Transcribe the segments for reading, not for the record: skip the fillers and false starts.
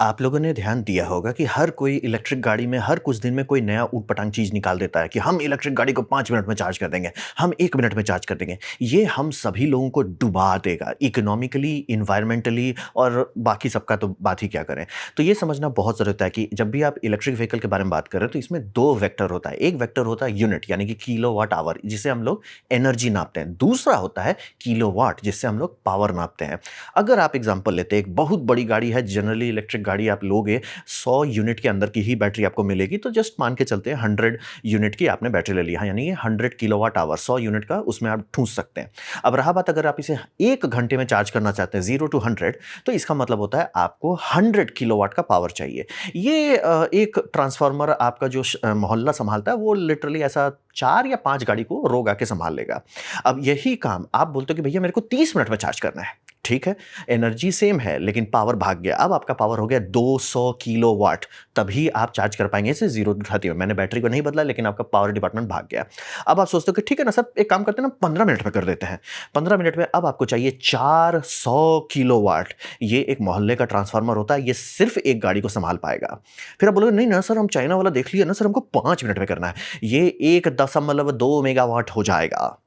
आप लोगों ने ध्यान दिया होगा कि हर कोई इलेक्ट्रिक गाड़ी में हर कुछ दिन में कोई नया ऊट-पटांग चीज़ निकाल देता है कि हम इलेक्ट्रिक गाड़ी को 5 मिनट में चार्ज कर देंगे, हम 1 मिनट में चार्ज कर देंगे। ये हम सभी लोगों को डुबा देगा इकोनॉमिकली, एनवायरमेंटली और बाकी सबका तो बात ही क्या करें। तो ये समझना बहुत ज़रूरत है कि जब भी आप इलेक्ट्रिक व्हीकल के बारे में बात कर रहे हैं तो इसमें 2 वेक्टर होता है। एक वेक्टर होता है यूनिट यानी कि किलोवाट आवर जिसे हम लोग एनर्जी नापते हैं। दूसरा होता है किलोवाट जिससे हम लोग पावर नापते हैं। अगर आप एग्ज़ाम्पल लेते हैं एक बहुत बड़ी गाड़ी है जनरली इलेक्ट्रिक गाड़ी आप लोगे 100 यूनिट के अंदर की ही बैटरी आपको मिलेगी तो जस्ट मान के चलते हैं 100 यूनिट की आपने बैटरी ले ली हाँ, यानी ये 100 किलोवाट आवर 100 यूनिट का उसमें आप ठूंस सकते हैं। अब रहा बात अगर आप इसे 1 घंटे में चार्ज करना चाहते हैं 0 टू 100 तो इसका मतलब होता है आपको 100 किलोवाट का पावर चाहिए। ये एक ट्रांसफार्मर आपका जो मोहल्ला संभालता है वो लिटरली ऐसा 4 या 5 गाड़ी को रोग आके संभाल लेगा। अब यही काम आप बोलते हो कि भैया मेरे को 30 मिनट में चार्ज करना है। ठीक है, एनर्जी सेम है लेकिन पावर भाग गया। अब आपका पावर हो गया 200 किलोवाट, तभी आप चार्ज कर पाएँगे इसे 0 घाती में। मैंने बैटरी को नहीं बदला लेकिन आपका पावर डिपार्टमेंट भाग गया। अब आप सोचते हो कि ठीक है ना सर, एक काम करते हैं ना 15 मिनट में कर देते हैं। 15 मिनट में अब आपको चाहिए 400 किलोवाट। ये एक मोहल्ले का ट्रांसफार्मर होता है, ये सिर्फ़ एक गाड़ी को सँभाल पाएगा। फिर आप बोलोगे नहीं ना सर, हम चाइना वाला देख लिए ना सर, हमको 5 मिनट में करना है। ये 1.2 मेगावाट हो जाएगा।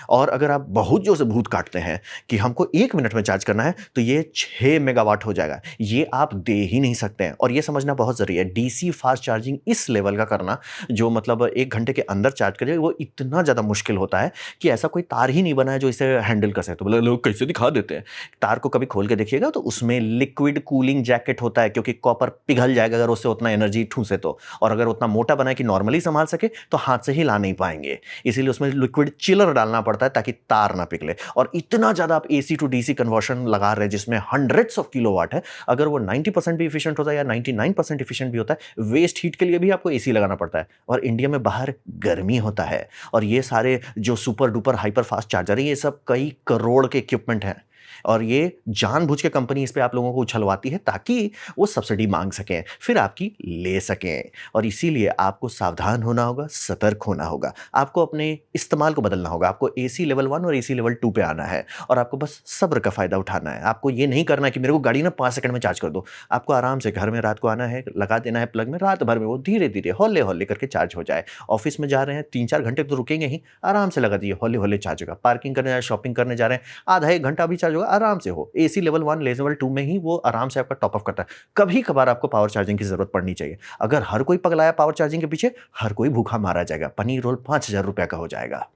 और अगर आप बहुत जोर से भूत काटते हैं कि हमको 1 मिनट में चार्ज करना है, तो ये 6 मेगावाट हो जाएगा। ये आप दे ही नहीं सकते हैं और ये समझना बहुत ज़रूरी है। डीसी फास्ट चार्जिंग इस लेवल का करना, जो मतलब 1 घंटे के अंदर चार्ज करे, वो इतना ज़्यादा मुश्किल होता है कि ऐसा कोई तार ही नहीं बना है जो इसे हैंडल कर सके। तो बोले लोग कैसे दिखा देते हैं। तार को कभी खोल के देखिएगा तो उसमें लिक्विड कूलिंग जैकेट होता है क्योंकि कॉपर पिघल जाएगा अगर उससे उतना एनर्जी ठूँसे तो। और अगर उतना मोटा बना है कि नॉर्मली संभाल सके, तो हाथ से हिला नहीं पाएँगे। इसीलिए उसमें लिक्विड चिलर डालना पड़ता है ताकि तार ना पिघले। और इतना ज़्यादा आप एसी टू डीसी कन्वर्शन लगा रहे हैं जिसमें हंड्रेड्स ऑफ किलोवाट है, अगर वो 90% भी एफिशिएंट होता है या 99% एफिशिएंट भी होता है, वेस्ट हीट के लिए भी आपको एसी लगाना पड़ता है। और इंडिया में बाहर गर्मी होता है और ये सारे जो super duper hyper fast charger है, ये सब कई करोड़ के इक्विपमेंट हैं। और ये जानबूझ के कंपनी इस पे आप लोगों को उछलवाती है ताकि वो सब्सिडी मांग सकें, फिर आपकी ले सकें। और इसीलिए आपको सावधान होना होगा, सतर्क होना होगा। आपको अपने इस्तेमाल को बदलना होगा। आपको एसी लेवल 1 और एसी लेवल 2 पे आना है और आपको बस सब्र का फ़ायदा उठाना है। आपको ये नहीं करना है कि मेरे को गाड़ी ना 5 सेकंड में चार्ज कर दो। आपको आराम से घर में रात को आना है, लगा देना है प्लग में, रात भर में वो धीरे-धीरे, हौले-हौले करके चार्ज हो जाए। ऑफ़िस में जा रहे हैं, 3-4 घंटे तो रुकेंगे ही, आराम से लगा दीजिए, हौले-हौले चार्ज होगा। पार्किंग करने जा रहे हैं, शॉपिंग करने जा रहे हैं, आधा 1 घंटा भी चार्ज होगा, आराम से हो। एसी लेवल 1, लेवल 2 में ही वो आराम से आपका टॉप अप करता है। कभी-कभार आपको पावर चार्जिंग की ज़रूरत पड़नी चाहिए। अगर हर कोई पगलाया पावर चार्जिंग के पीछे, हर कोई भूखा मारा जाएगा। पनीर रोल ₹5000 का हो जाएगा।